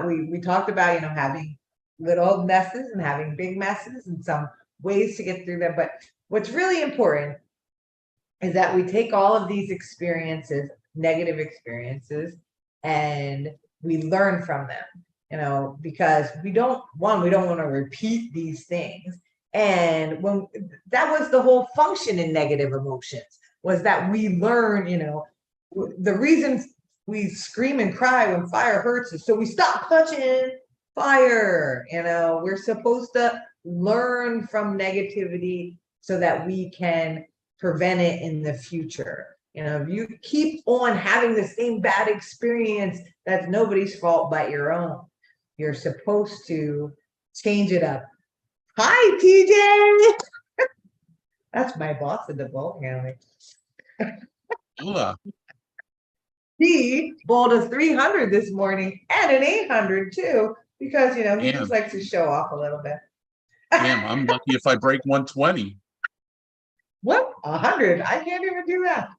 We talked about, having little messes and having big messes and some ways to get through them. But what's really important is that we take all of these experiences, negative experiences, and we learn from them, because we don't want to repeat these things. And when that was the whole function in negative emotions, was that we learn, the reason we scream and cry when fire hurts is so we stop touching fire. We're supposed to learn from negativity so that we can prevent it in the future. If you keep on having the same bad experience, that's nobody's fault but your own. You're supposed to change it up. Hi, TJ. That's my boss in the bowling alley. He bowled a 300 this morning and an 800 too, because he just likes to show off a little bit. Damn, I'm lucky if I break 120. What? 100? I can't even do that.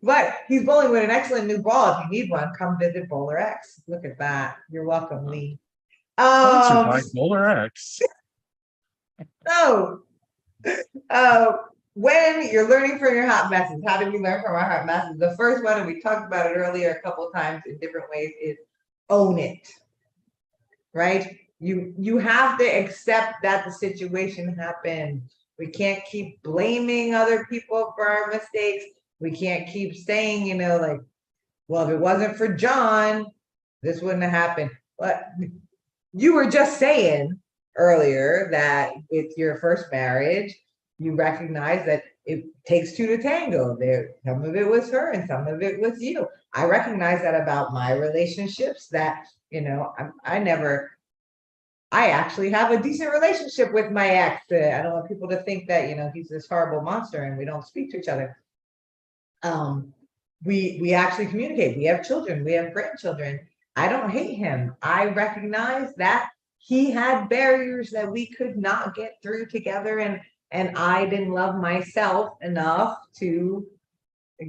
But he's bowling with an excellent new ball. If you need one, come visit Bowler X. Look at that. You're welcome, Lee. Sponsored by Bowler X. So, when you're learning from your hot messes, how do we learn from our hot messes? The first one, and we talked about it earlier a couple of times in different ways, is own it. Right? You have to accept that the situation happened. We can't keep blaming other people for our mistakes. We can't keep saying, well, if it wasn't for John, this wouldn't have happened. But you were just saying earlier that with your first marriage, you recognize that it takes two to tango. There, some of it was her and some of it was you. I recognize that about my relationships, that, I actually have a decent relationship with my ex. I don't want people to think that, he's this horrible monster and we don't speak to each other. We actually communicate. We have children, we have grandchildren. I don't hate him. I recognize that he had barriers that we could not get through together, and I didn't love myself enough to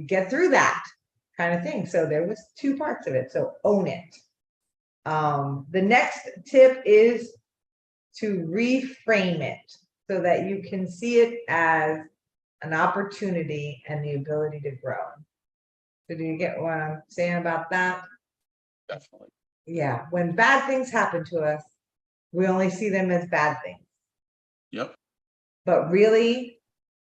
get through that kind of thing. So there was two parts of it. So own it. The next tip is to reframe it so that you can see it as an opportunity and the ability to grow. So do you get what I'm saying about that? Definitely. Yeah, when bad things happen to us, we only see them as bad things. Yep. But really,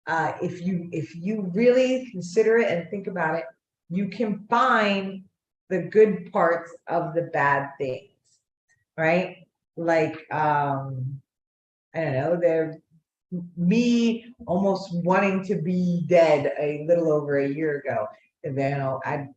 if you really consider it and think about it, you can find the good parts of the bad things, right? Like, I don't know, they're me almost wanting to be dead a little over a year ago. And then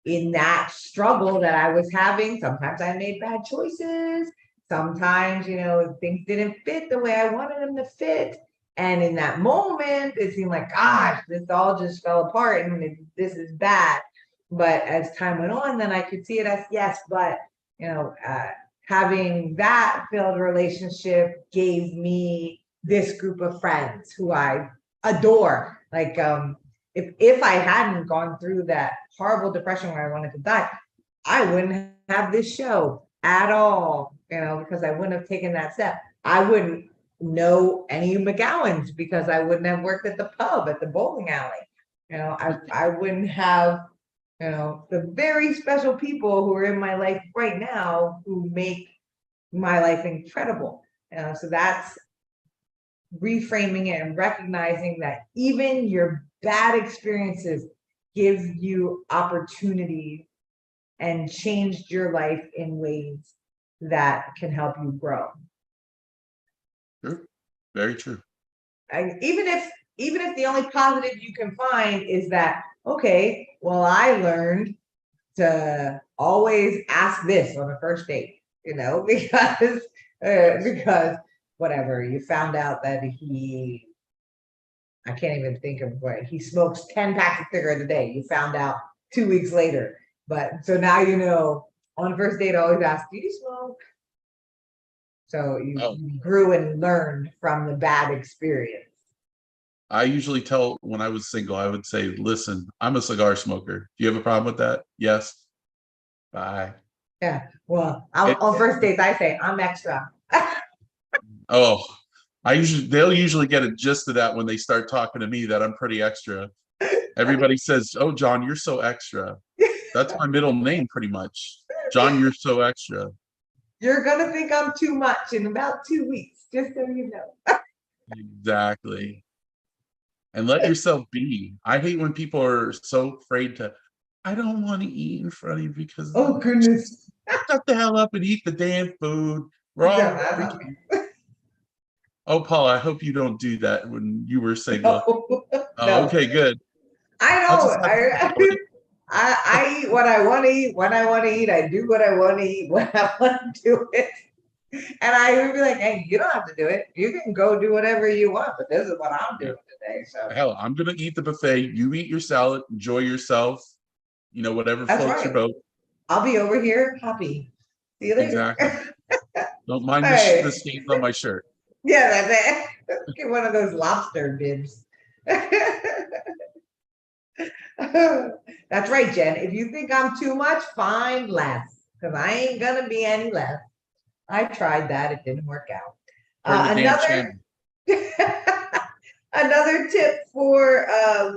in that struggle that I was having, sometimes I made bad choices. Sometimes, things didn't fit the way I wanted them to fit. And in that moment, it seemed like, gosh, this all just fell apart and this is bad. But as time went on, then I could see it as, yes, but, having that failed relationship gave me this group of friends who I adore. Like, if I hadn't gone through that horrible depression where I wanted to die, I wouldn't have this show at all, because I wouldn't have taken that step. I wouldn't know any McGowan's because I wouldn't have worked at the pub, at the bowling alley. I wouldn't have, the very special people who are in my life right now who make my life incredible. So that's reframing it and recognizing that even your bad experiences give you opportunities and changed your life in ways that can help you grow. True. Very true. Even if the only positive you can find is that, okay, well, I learned to always ask this on a first date, because whatever, you found out that I can't even think of what, he smokes 10 packs of cigarettes a day. You found out 2 weeks later. But so now on the first date, always ask, do you smoke? So you grew and learned from the bad experience. I usually tell when I was single, I would say, listen, I'm a cigar smoker. Do you have a problem with that? Yes. Bye. Yeah. Well, on first dates, I say, I'm extra. Oh, they'll usually get a gist of that when they start talking to me that I'm pretty extra. Everybody says, oh, John, you're so extra. That's my middle name, pretty much. John, you're so extra. You're going to think I'm too much in about 2 weeks, just so you know. Exactly. And let yourself be. I hate when people are so afraid to, I don't want to eat in front of you because, oh, goodness. Shut the hell up and eat the damn food. We're all freaking. Oh, Paul, I hope you don't do that when you were single. No. Oh, okay, good. I know. I eat what I want to eat when I want to eat. I do what I want to eat when I want to do it. And I would be like, hey, you don't have to do it. You can go do whatever you want, but this is what I'm doing today. So hell, I'm gonna eat the buffet. You eat your salad, enjoy yourself. Whatever floats your boat. I'll be over here happy. See you later. Exactly. Don't mind the stains on my shirt. Yeah, that's it. Get one of those lobster bibs. That's right, Jen. If you think I'm too much, find less. Because I ain't gonna be any less. I tried that, it didn't work out. Another tip for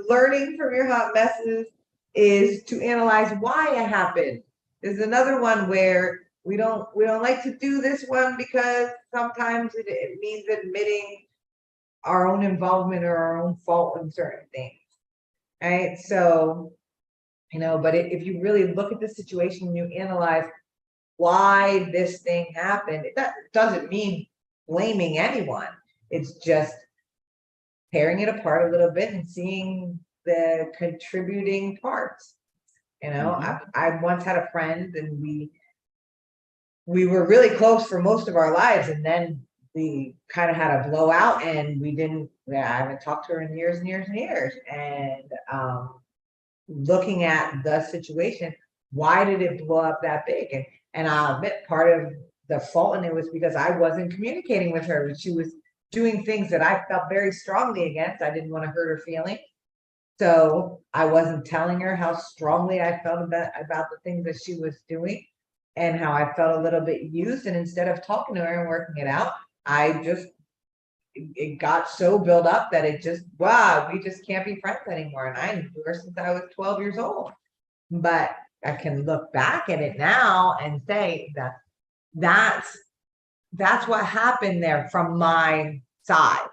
learning from your hot messes is to analyze why it happened. There's another one where we don't like to do this one because sometimes it means admitting our own involvement or our own fault in certain things. Right? So, but if you really look at the situation and you analyze why this thing happened, that doesn't mean blaming anyone. It's just tearing it apart a little bit and seeing the contributing parts. I once had a friend, and we were really close for most of our lives, and then we kind of had a blowout, and I haven't talked to her in years and years and years. And looking at the situation, why did it blow up that big? And I'll admit, part of the fault in it was because I wasn't communicating with her. She was doing things that I felt very strongly against. I didn't want to hurt her feelings. So I wasn't telling her how strongly I felt about the things that she was doing, and how I felt a little bit used. And instead of talking to her and working it out, it got so built up that it just, wow, we just can't be friends anymore. And I knew her since I was 12 years old. But I can look back at it now and say that that's what happened there from my side.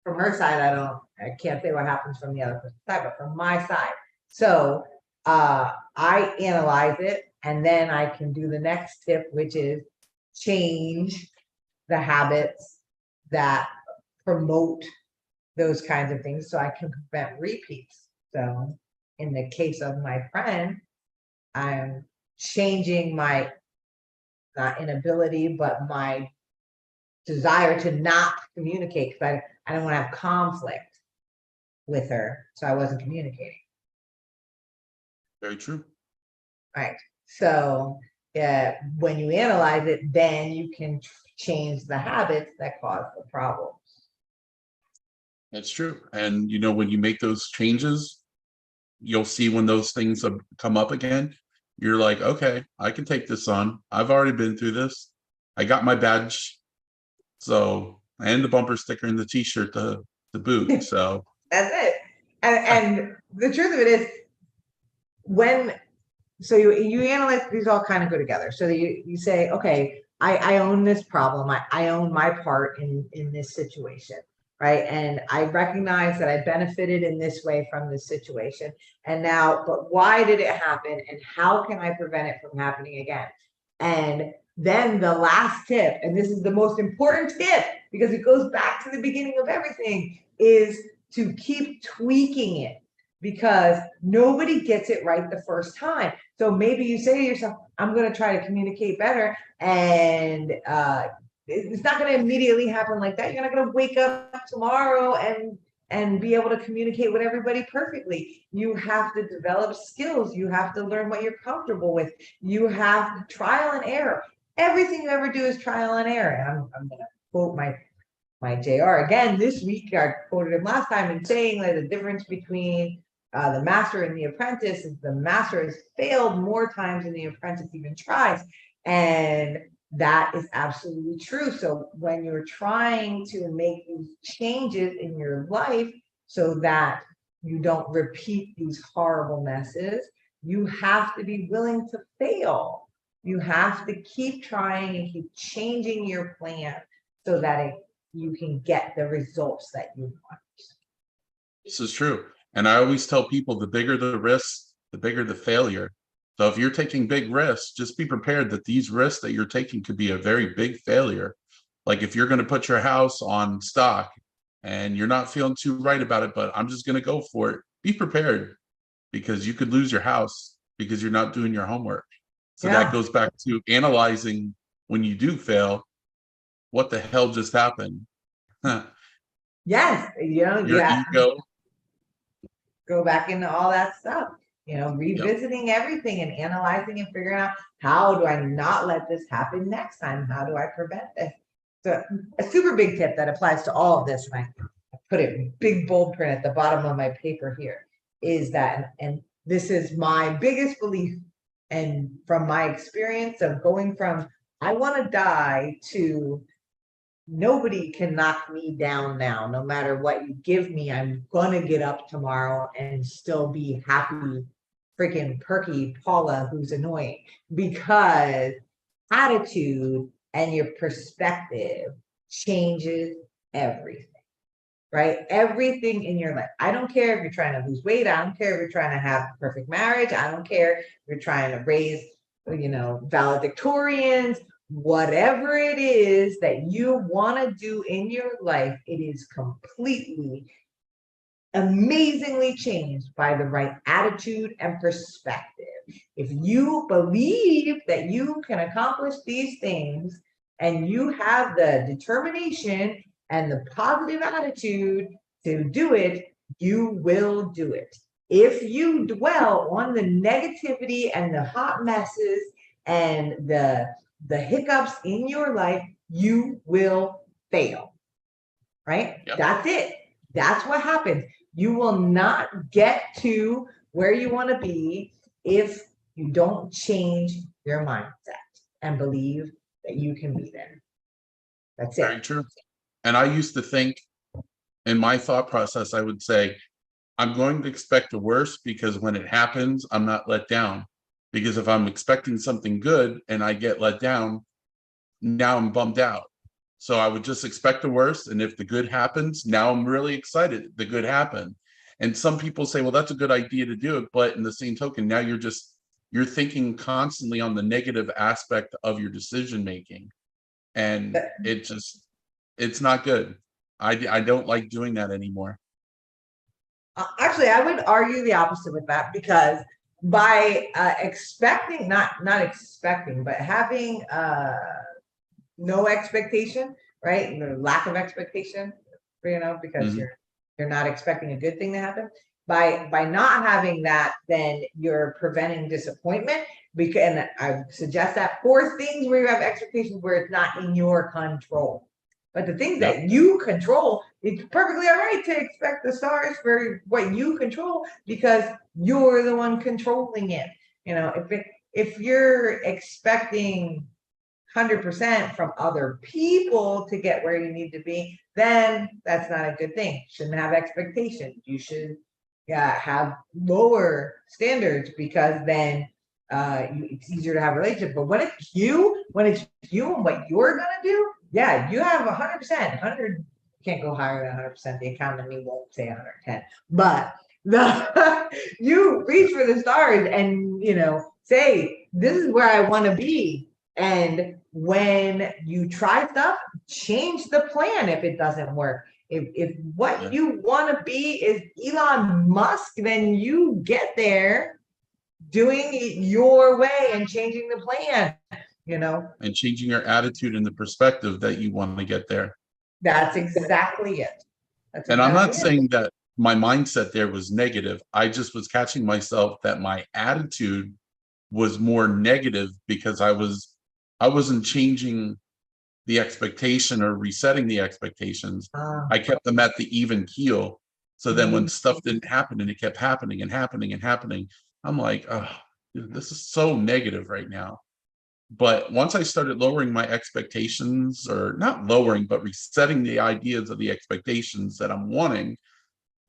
From her side, I can't say what happens from the other person's side, but from my side. So I analyze it, and then I can do the next tip, which is change the habits that promote those kinds of things, so I can prevent repeats. So in the case of my friend, I'm changing my, not inability, but my desire to not communicate, because I don't want to have conflict with her, so I wasn't communicating. Very true. Right. So when you analyze it, then you can change the habits that cause the problems. That's true. And when you make those changes, you'll see when those things come up again, you're like, okay, I can take this on. I've already been through this. I got my badge. So, and the bumper sticker and the t-shirt to boot. So that's it. And the truth of it is, you analyze, these all kind of go together. So you say, okay, I own this problem. I own my part in this situation, right? And I recognize that I benefited in this way from this situation. And now, but why did it happen? And how can I prevent it from happening again? And then the last tip, and this is the most important tip because it goes back to the beginning of everything, is to keep tweaking it, because nobody gets it right the first time. So maybe you say to yourself, I'm going to try to communicate better, and it's not going to immediately happen like that. You're not going to wake up tomorrow and be able to communicate with everybody perfectly. You have to develop skills. You have to learn what you're comfortable with. You have trial and error. Everything you ever do is trial and error. And I'm going to quote my JR again this week. I quoted him last time in saying that the difference between the master and the apprentice is the master has failed more times than the apprentice even tries. And that is absolutely true. So when you're trying to make these changes in your life so that you don't repeat these horrible messes, you have to be willing to fail. You have to keep trying and keep changing your plan so that you can get the results that you want. This is true. And I always tell people, the bigger the risk, the bigger the failure. So if you're taking big risks, just be prepared that these risks that you're taking could be a very big failure. Like if you're going to put your house on stock and you're not feeling too right about it, but I'm just going to go for it, be prepared, because you could lose your house because you're not doing your homework. So that goes back to analyzing when you do fail, what the hell just happened? Yes, Your ego. Go back into all that stuff, revisiting everything and analyzing and figuring out, how do I not let this happen next time? How do I prevent this? So a super big tip that applies to all of this, and I put it in big bold print at the bottom of my paper here, is that, and this is my biggest belief, and from my experience of going from I want to die to nobody can knock me down now. No matter what you give me, I'm gonna get up tomorrow and still be happy, freaking perky Paula who's annoying, because attitude and your perspective changes everything, right? Everything in your life. I don't care if you're trying to lose weight. I don't care if you're trying to have a perfect marriage. I don't care if you're trying to raise, valedictorians. Whatever it is that you want to do in your life, it is completely amazingly changed by the right attitude and perspective. If you believe that you can accomplish these things and you have the determination and the positive attitude to do it, you will do it. If you dwell on the negativity and the hot messes and the hiccups in your life, you will fail. Right? Yep. That's it. That's what happens. You will not get to where you want to be if you don't change your mindset and believe that you can be there. That's Very it. true. And I used to think, in my thought process, I would say, I'm going to expect the worst because when it happens, I'm not let down. Because if I'm expecting something good and I get let down, now I'm bummed out. So I would just expect the worst. And if the good happens, now I'm really excited the good happened. And some people say, well, that's a good idea to do it. But in the same token, now you're thinking constantly on the negative aspect of your decision making. And it's not good. I don't like doing that anymore. Actually, I would argue the opposite with that, because by expecting, not expecting, but having no expectation, right? No lack of expectation, because Mhm. you're not expecting a good thing to happen. By not having that, then you're preventing disappointment. Because, and I suggest that for things where you have expectations where it's not in your control. But the things Yep. that you control, it's perfectly all right to expect the stars for what you control, because you're the one controlling it. If you're expecting 100% from other people to get where you need to be, then that's not a good thing. Shouldn't have expectations. You should have lower standards, because then it's easier to have a relationship. But when it's you and what you're gonna do, yeah, you have 100%. 100 can't go higher than 100%. The accountant in me won't say 110, but you reach for the stars and say, this is where I want to be. And when you try stuff, change the plan if it doesn't work. If what you want to be is Elon Musk, then you get there doing it your way and changing the plan. And changing your attitude and the perspective that you want to get there. That's exactly it. And I'm not saying that my mindset there was negative. I just was catching myself that my attitude was more negative because I wasn't changing the expectation or resetting the expectations. I kept them at the even keel. So then when stuff didn't happen and it kept happening and happening and happening, I'm like, oh, this is so negative right now. But once I started lowering my expectations, or not lowering, but resetting the ideas of the expectations that I'm wanting,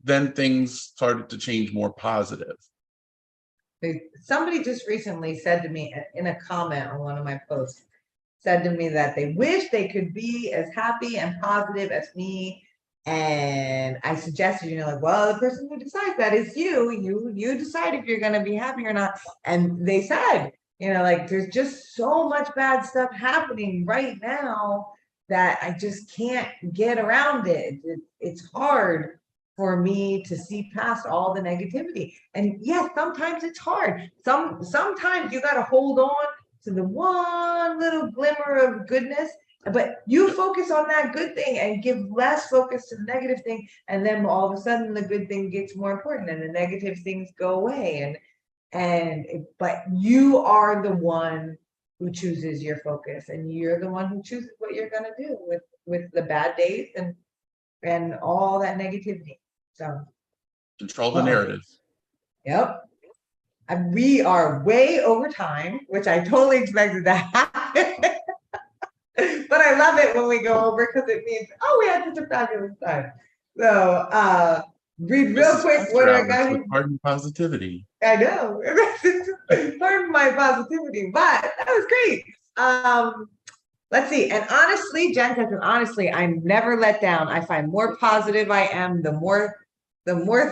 then things started to change more positive. Somebody just recently said to me in a comment on one of my posts, said to me that they wish they could be as happy and positive as me. And I suggested, well, the person who decides that is you. You decide if you're going to be happy or not. And they said, there's just so much bad stuff happening right now that I just can't get around it. It's hard for me to see past all the negativity. And yes, sometimes it's hard. Sometimes you got to hold on to the one little glimmer of goodness, but you focus on that good thing and give less focus to the negative thing, and then all of a sudden the good thing gets more important and the negative things go away. But you are the one who chooses your focus, and you're the one who chooses what you're going to do with the bad days and all that negativity. So control the narrative. Yep. And we are way over time, which I totally expected to happen. But I love it when we go over, because it means, oh, we had such a fabulous time. So read real quick what I got here. Pardon positivity. I know. Pardon my positivity, but that was great. Let's see. And honestly, Jen says, and honestly, I'm never let down. I find more positive I am, the more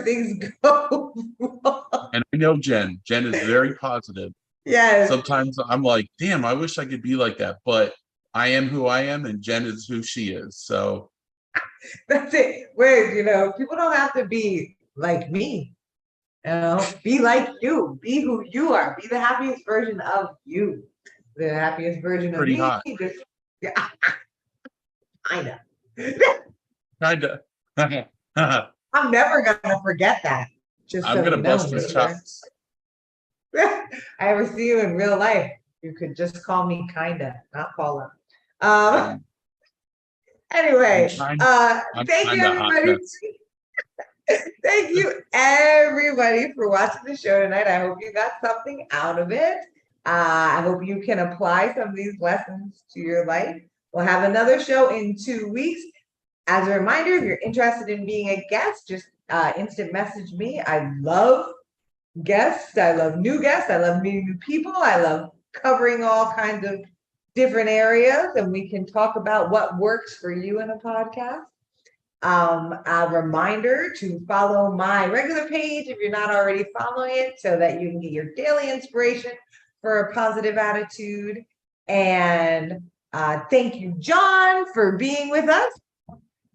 things go wrong. And I know Jen is very positive. Yes. Sometimes I'm like, damn, I wish I could be like that, but I am who I am and Jen is who she is. So that's it. Where, people don't have to be like me. You know, be like you, be who you are, be the happiest version of you, the happiest version of Pretty me. hot. Yeah, I know. Kinda. I'm never gonna forget that. Just I'm so gonna you know, bust his Mr. chops. I ever see you in real life, you could just call me kinda, not Paula. I'm, I'm Anyway, kind. I'm thank you kind of hot everybody. mess. Thank you everybody for watching the show tonight. I hope you got something out of it. I hope you can apply some of these lessons to your life. We'll have another show in 2 weeks. As a reminder, if you're interested in being a guest, just instant message me. I love guests. I love new guests. I love meeting new people. I love covering all kinds of different areas, and we can talk about what works for you in a podcast. A reminder to follow my regular page if you're not already following it, so that you can get your daily inspiration for a positive attitude. And thank you, John, for being with us.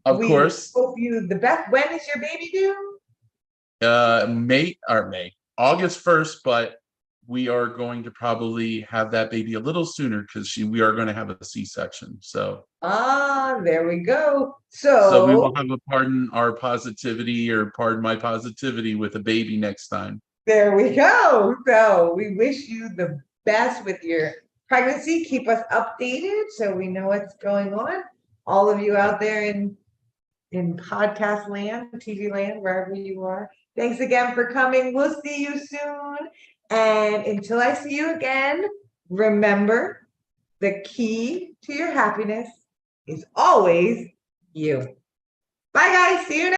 Of We course, hope you the best. When is your baby due? May, August 1st, but we are going to probably have that baby a little sooner because we are going to have a C-section. So There we go. we So will have a pardon our positivity or pardon my positivity with a baby next time. there we go. So we wish you the best with your pregnancy. Keep us updated so we know what's going on. All of you out there in podcast land, TV land, wherever you are. Thanks again for coming. We'll see you soon. And until I see you again, remember the key to your happiness is always you. Bye, guys. See you next